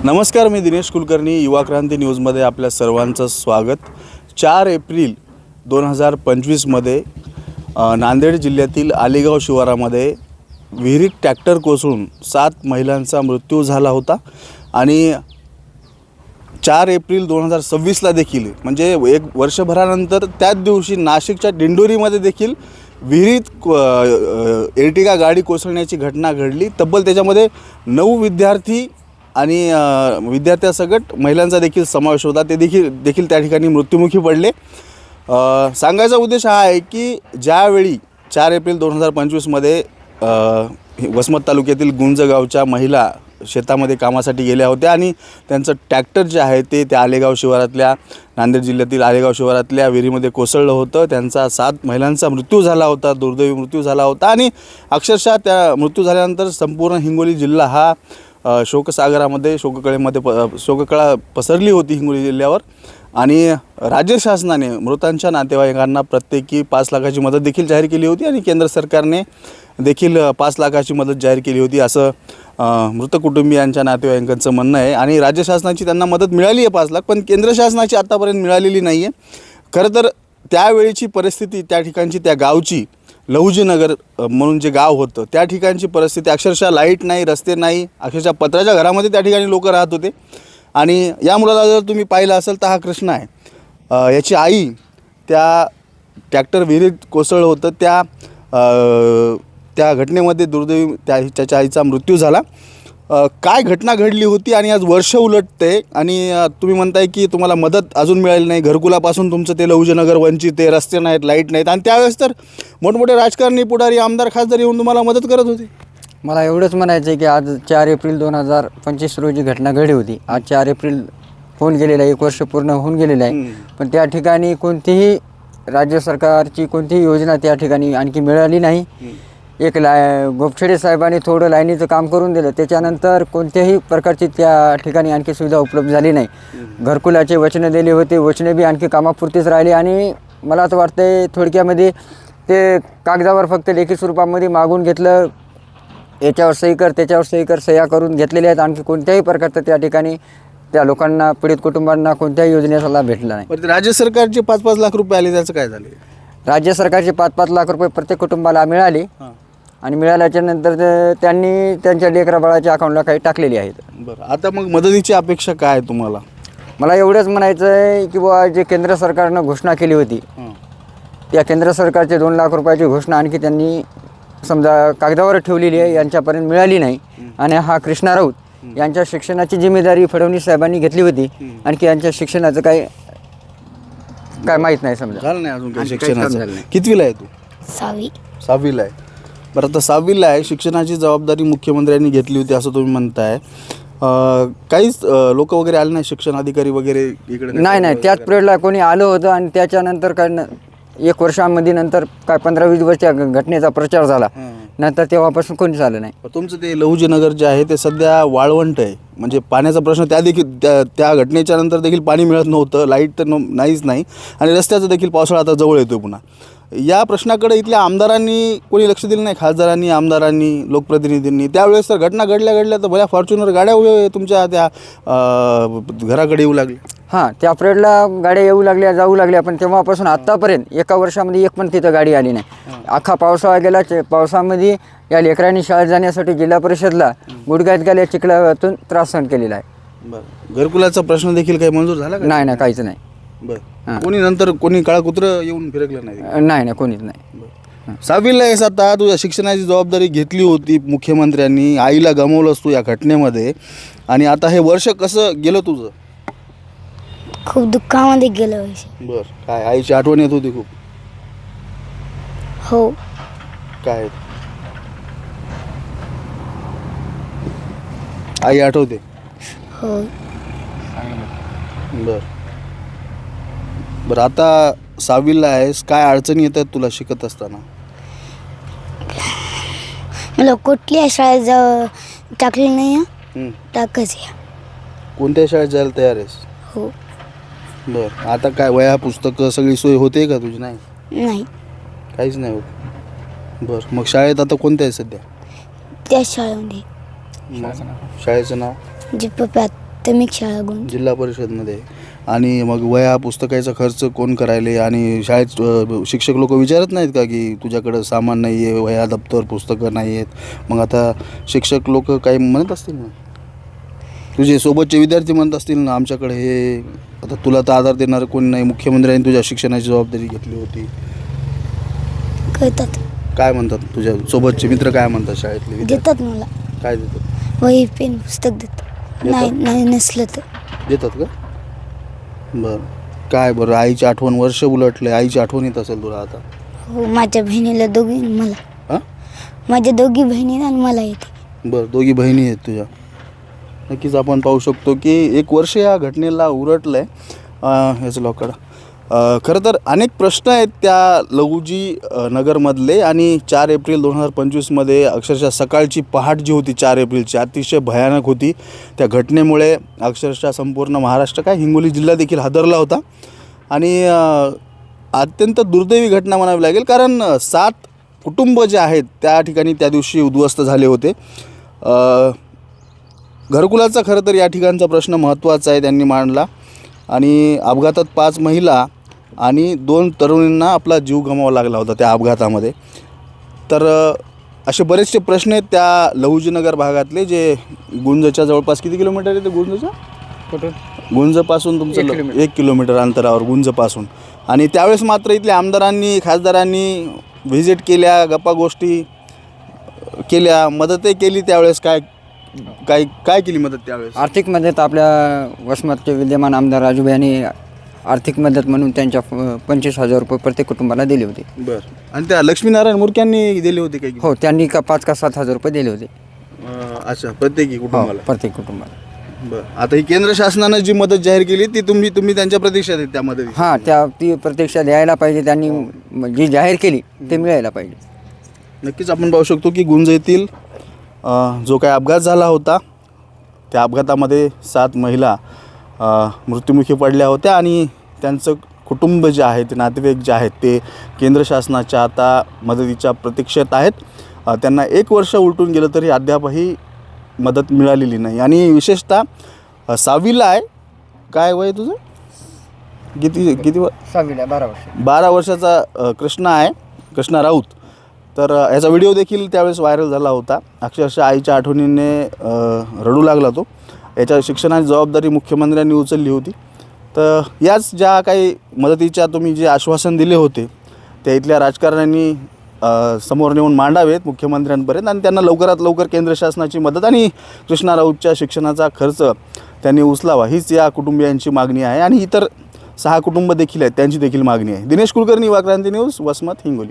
नमस्कार, मी दिनेश कुलकर्णी. युवा क्रांती न्यूजमध्ये आपल्या सर्वांचं स्वागत. 4 एप्रिल 2025मध्ये नांदेड जिल्ह्यातील आलेगाव शिवारामध्ये विहिरीत ट्रॅक्टर कोसळून 7 महिलांचा मृत्यू झाला होता. आणि 4 एप्रिल 2026ला देखील म्हणजे एक वर्षभरानंतर त्याच दिवशी नाशिकच्या दिंडोरीमध्ये देखील विहिरीत एर्टिगा गाडी कोसळण्याची घटना घडली. तब्बल त्याच्यामध्ये 9 विद्यार्थी आणि विद्यार्थ्यासकट महिलांचा देखील समावेश होता. ते देखील त्या ठिकाणी मृत्युमुखी पडले. सांगायचा उद्देश हा आहे की ज्यावेळी 4 एप्रिल 2025मध्ये वसमत तालुक्यातील गुंज गावच्या महिला शेतामध्ये कामासाठी गेल्या होत्या आणि त्यांचं ट्रॅक्टर जे आहे ते त्या आलेगाव शिवारातल्या नांदेड जिल्ह्यातील आलेगाव शिवारातल्या विहिरीमध्ये कोसळलं होतं. त्यांचा 7 महिलांचा मृत्यू झाला होता, दुर्दैवी मृत्यू झाला होता. आणि अक्षरशः त्या मृत्यू झाल्यानंतर संपूर्ण हिंगोली जिल्हा हा शोकसागरामध्ये शोककळा पसरली होती हिंगोली जिल्ह्यावर. आणि राज्य शासनाने मृतांच्या नातेवाईकांना प्रत्येकी 5 लाखाची मदत देखील जाहीर केली होती आणि केंद्र सरकारने देखील 5 लाखाची मदत जाहीर केली होती असं मृत कुटुंबियांच्या नातेवाईकांचं म्हणणं आहे. आणि राज्य शासनाची त्यांना मदत मिळाली आहे 5 लाख, पण केंद्र शासनाची आत्तापर्यंत मिळालेली नाही आहे. खरं तर त्यावेळीची परिस्थिती त्या ठिकाणची, त्या गावची लहुजीनगर म्हणून जे गाव होतं त्या ठिकाणची परिस्थिती अक्षरशः लाईट नाही, रस्ते नाही, अक्षरशः पत्र्याच्या घरामध्ये त्या ठिकाणी लोक राहत होते. आणि या मुलाला जर तुम्ही पाहिलं असेल तर हा कृष्णा आहे. याची आई त्या ट्रॅक्टर विहिरीत कोसळलं होतं त्या घटनेमध्ये दुर्दैवी त्याच्या आईचा मृत्यू झाला. काय घटना घडली होती आणि आज वर्ष उलटते आणि तुम्ही म्हणताय की तुम्हाला मदत अजून मिळाली नाही. घरकुलापासून तुमचं ते लहुजीनगर वंचित, ते रस्ते नाहीत, लाईट नाहीत. आणि त्यावेळेस तर मोठमोठे राजकारणी, पुढारी, आमदार, खासदार येऊन तुम्हाला मदत करत होते. मला एवढंच म्हणायचं आहे की आज 4 एप्रिल 2025 रोजी घटना घडली होती. आज 4 एप्रिल होऊन गेलेलं आहे, 1 वर्ष पूर्ण होऊन गेलेलं आहे. पण त्या ठिकाणी कोणतीही राज्य सरकारची कोणतीही योजना त्या ठिकाणी आणखी मिळाली नाही. एक गोपछडे साहेबांनी थोडं लाईनीचं काम करून दिलं, त्याच्यानंतर कोणत्याही प्रकारची त्या ठिकाणी आणखी सुविधा उपलब्ध झाली नाही. घरकुलाचे वचनं दिले होते, वचने बी आणखी कामापुरतीच राहिली. आणि मला असं वाटतं थोडक्यामध्ये ते कागदावर फक्त लेखी स्वरूपामध्ये मागून घेतलं, याच्यावर सही कर, त्याच्यावर सही कर, सह्या करून घेतलेल्या आहेत. आणखी कोणत्याही प्रकारचं त्या ठिकाणी त्या लोकांना, पीडित कुटुंबांना कोणत्याही योजनेचा लाभ भेटला नाही. राज्य सरकारचे 5-5 लाख रुपये आले, त्याचं काय झालं? राज्य सरकारचे 5-5 लाख रुपये प्रत्येक कुटुंबाला मिळाले. आणि मिळाल्याच्या नंतर त्यांनी त्यांच्या लेकरा बाळाच्या अकाउंटला काही टाकलेली आहेत. बरं, आता मग मदतीची अपेक्षा काय आहे तुम्हाला? मला एवढंच म्हणायचं आहे की बुवा जे केंद्र सरकारनं घोषणा केली होती त्या केंद्र सरकारचे 2 लाख रुपयाची घोषणा आणखी त्यांनी समजा कागदावर ठेवलेली आहे, यांच्यापर्यंत मिळाली नाही. आणि हा कृष्णा राऊत यांच्या शिक्षणाची जिम्मेदारी फडणवीस साहेबांनी घेतली होती. आणखी यांच्या शिक्षणाचं काय माहीत नाही, समजा झालं नाही अजून काही शिक्षणाचं. कितवीला आहे तू? 6वीला आहे. बरं, आता 6वीला आहे. शिक्षणाची जबाबदारी मुख्यमंत्र्यांनी घेतली होती असं तुम्ही म्हणताय. काहीच लोक वगैरे आले नाही, शिक्षण अधिकारी वगैरे इकडे? नाही, त्याच पिरियडला कोणी आलं होतं. आणि त्याच्यानंतर काय 1 वर्षामध्ये नंतर काय 15-20 वर्षच्या घटनेचा प्रचार झाला, नंतर तेव्हापासून कोणीच आलं नाही. तुमचं ते लहुजीनगर जे आहे ते सध्या वाळवंट आहे, म्हणजे पाण्याचा प्रश्न त्या घटनेच्या नंतर देखील पाणी मिळत नव्हतं, लाईट तर नाहीच नाही. आणि रस्त्याचं देखील पावसाळा आता जवळ येतो पुन्हा. या प्रश्नाकडे इथल्या आमदारांनी कोणी लक्ष दिलं नाही, खासदारांनी, आमदारांनी, लोकप्रतिनिधींनी. त्यावेळेस तर घटना घडल्या तर भल्या फॉर्च्युनर गाड्या तुमच्या त्या घराकडे येऊ लागल्या. हां, त्या पिरियडला गाड्या येऊ लागल्या, जाऊ लागल्या. पण तेव्हापासून आत्तापर्यंत 1 वर्षामध्ये एक पण तिथं गाडी आली नाही. अख्खा पावसाळा गेला. पावसामध्ये या लेकरांनी शाळेत जाण्यासाठी जिल्हा परिषदला गुडघ्यात गेल्या चिखलातून त्रास सहन केलेला आहे. बरं, घरकुलाचा प्रश्न देखील काही मंजूर झाला का? नाही, काहीच नाही. बरं, कोणी काळा कुत्र येऊन फिरकलं नाही? नाही, कोणीच नाही. 6वीला आहेस आता, तुझ्या शिक्षणाची जबाबदारी घेतली होती मुख्यमंत्र्यांनी, आईला गमावलंस तू या घटनेमध्ये. आणि आता हे वर्ष कसं गेलं तुझं? खूप दुःखामध्ये गेलं. बरं, काय आईची आठवण येत होती खूप? हो. काय आई आठवते? हो. बरं, आता 6वीला आहेस, काय अडचणी येतात तुला शिकत असताना? मला कुठल्या शाळेत टाकली नाही, टाकायची. कोणत्या शाळेत जायला तयार आहेस? हो. बरं, आता काय वह्या, पुस्तकं सगळी सोय होते का तुझी? नाही, काहीच नाही होत. बरं, मग शाळेत आता कोणत्या आहे सध्या? त्या शाळेमध्ये. शाळेचं नाव? जिप्पा प्राथमिक शाळा गुंज. जिल्हा परिषदमध्ये. आणि मग वह्या पुस्तकाचा खर्च कोण करायले? आणि शाळेत शिक्षक लोक विचारत नाहीत का की तुझ्याकडं सामान नाही आहे, वह्या दप्तर पुस्तकं नाही आहेत? मग आता शिक्षक लोक काही म्हणत असतील ना, तुझे सोबतचे विद्यार्थी म्हणत असतील ना आमच्याकडे हे, आता तुला तर आधार देणारं कोणी नाही, मुख्यमंत्र्यांनी तुझ्या शिक्षणाची जबाबदारी घेतली होती. कळतात. काय म्हणतात तुझ्या सोबतचे मित्र, काय म्हणतात शाळेतले विद्यार्थी? देतात मला काय देतात? वही पेन पुस्तक देतात. नाही नाही नसलं तर देतात का? बरं. काय बरं, आईची आठवण वर्ष उलटले, आईची आठवण येत असेल तुला आता? हो, माझ्या बहिणीला दोघी मला, हां माझ्या दोघी बहिणीला आणि मला येते. बरं, दोघी बहिणी आहेत तुझ्या. नक्कीच आपण पाहू शकतो की 1 वर्ष या घटनेला उलटलं आहे. ह्याचं लॉकड खरं तर अनेक प्रश्न आहेत त्या लहुजी नगरमधले. आणि 4 एप्रिल 2025मध्ये अक्षरशः सकाळची पहाट जी होती 4 एप्रिलची अतिशय भयानक होती. त्या घटनेमुळे अक्षरशः संपूर्ण महाराष्ट्र, काय हिंगोली जिल्हा देखील हादरला होता. आणि अत्यंत दुर्दैवी घटना म्हणावी लागेल, कारण 7 कुटुंब जे आहेत त्या ठिकाणी त्या दिवशी उद्ध्वस्त झाले होते. घरकुलाचा खरं तर या ठिकाणचा प्रश्न महत्त्वाचा आहे, त्यांनी मांडला. आणि अपघातात 5 महिला आणि 2 तरुणींना आपला जीव गमवावा लागला होता त्या अपघातामध्ये. तर असे बरेचसे प्रश्न आहेत त्या लहुजीनगर भागातले, जे गुंजच्या जवळपास किती किलोमीटर आहे ते गुंजच्या? कुठून? गुंजपासून तुमचं 1 किलोमीटर अंतरावर गुंजपासून. आणि त्यावेळेस मात्र इथल्या आमदारांनी, खासदारांनी व्हिजिट केल्या, गप्पा गोष्टी केल्या, मदतही केली. त्यावेळेस काय काय काय केली मदत त्यावेळेस? आर्थिक मदत आपल्या वसमतचे विद्यमान आमदार राजूभाई यांनी आर्थिक मदत म्हणून त्यांच्या 25,000 रुपये प्रत्येक कुटुंबाला दिले होते. बरं. आणि त्या लक्ष्मीनारायण मुरक्यांनी दिले होते काही? हो, त्यांनी 5 का 7,000 रुपये दिले होते. अच्छा, प्रत्येकी हो, कुटुंबाला? प्रत्येक कुटुंबाला. बरं. आता ही केंद्र शासनानं जी मदत जाहीर केली ती तुम्ही त्यांच्या प्रतीक्षेत आहेत त्या मदती? हां, ती प्रत्यक्ष द्यायला पाहिजे. त्यांनी जी जाहीर केली ते मिळायला पाहिजे. नक्कीच आपण पाहू शकतो की गुंज येथील जो काही अपघात झाला होता त्या अपघातामध्ये 7 महिला मृत्युमुखी पडल्या होत्या. आणि त्यांचं कुटुंब जे आहे, ते नातेवाईक जे आहेत, ते केंद्र शासनाच्या आता मदतीच्या प्रतीक्षेत आहेत. त्यांना 1 वर्ष उलटून गेलं तरी अद्यापही मदत मिळालेली नाही. आणि विशेषतः 6वीला आहे. काय वय तुझं? किती 6वीला 12 वर्ष. 12 वर्षाचा कृष्णा आहे, कृष्णा राऊत. तर याचा व्हिडिओ देखील त्यावेळेस व्हायरल झाला होता. अक्षरशः आईच्या आठवणीने रडू लागला तो. याच्या शिक्षणाची जबाबदारी मुख्यमंत्र्यांनी उचलली होती. तर याच ज्या काही मदतीच्या तुम्ही जे आश्वासन दिले होते त्या इथल्या राजकारण्यांनी समोर नेऊन मांडावेत मुख्यमंत्र्यांपर्यंत. आणि त्यांना लवकरात लवकर केंद्र शासनाची मदत आणि कृष्णा राऊतच्या शिक्षणाचा खर्च त्यांनी उचलावा, हीच या कुटुंबियांची मागणी आहे. आणि इतर 6 कुटुंब देखील आहेत, त्यांची देखील मागणी आहे. दिनेश कुलकर्णी, युवा क्रांती न्यूज, वसमत, हिंगोली.